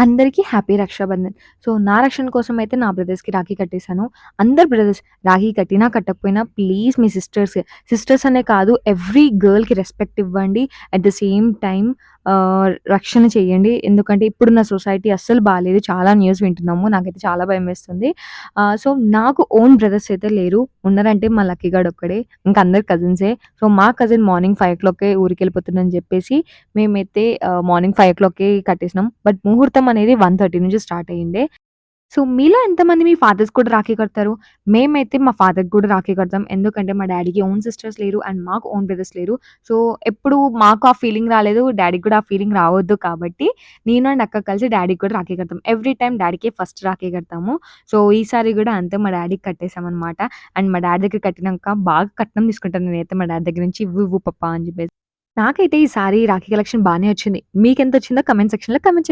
అందరికీ happy Rakshabandhan. So, నా రక్షణ కోసం అయితే నా బ్రదర్స్‌కి రాఖీ కట్టేసాను. అందరు బ్రదర్స్ రాఖీ కట్టినా, కట్టకపోయినా ప్లీజ్ మీ సిస్టర్స్, సిస్టర్స్ అనే కాదు ఎవ్రి గర్ల్‌కి రెస్పెక్ట్ ఇవ్వండి. అట్ ద సేమ్ టైమ్ రక్షణ చేయండి. ఎందుకంటే ఇప్పుడున్న సొసైటీ అస్సలు బాలేదు. చాలా న్యూస్ వింటున్నాము. నాకైతే చాలా భయమేస్తుంది. సో, నాకు ఓన్ బ్రదర్స్ అయితే లేరు. ఉన్నారంటే మా లక్కీ గాడు ఒక్కడే. ఇంక అందరు కజిన్సే. సో, మా కజిన్ మార్నింగ్ 5:00కే ఊరికెళ్ళిపోతుందని జెప్పేసి మేమైతే మార్నింగ్ 5:00కే కట్టేసినాం. బట్ ముహూర్తం అనేది 1:30 నుంచి స్టార్ట్ అయ్యిండే. సో, మీలో ఎంతమంది మీ ఫాదర్స్ కూడా రాఖీ కడతారు? మేమైతే మా ఫాదర్‌కి కూడా రాఖీ కడతాం. ఎందుకంటే మా డ్యాడీకి ఓన్ సిస్టర్స్ లేరు. అండ్ మాకు ఓన్ బ్రదర్స్ లేరు. సో, ఎప్పుడు మాకు ఆ ఫీలింగ్ రాలేదు. డ్యాడీకి కూడా ఆ ఫీలింగ్ రావద్దు కాబట్టి నేను అండ్ అక్క కలిసి డ్యాడీకి కూడా రాఖీ కడతాం. ఎవ్రీ టైమ్ డ్యాడీకే ఫస్ట్ రాఖీ కడతాము. సో, ఈసారి కూడా అంతే మా డ్యాడీకి కట్టేసామనమాట. అండ్ మా డ్యాడీ దగ్గర కట్టినంక బాగా కట్నం తీసుకుంటాను నేనైతే మా డ్యాడీ దగ్గర నుంచి ఇవ్వు ఇవ్వు పప్పా అని చెప్పేసి. నాకైతే ఈసారి రాఖీ కలెక్షన్ బానే వచ్చింది. మీకెంతొచ్చిందో కామెంట్ సెక్షన్‌లో కామెంట్ చేయండి.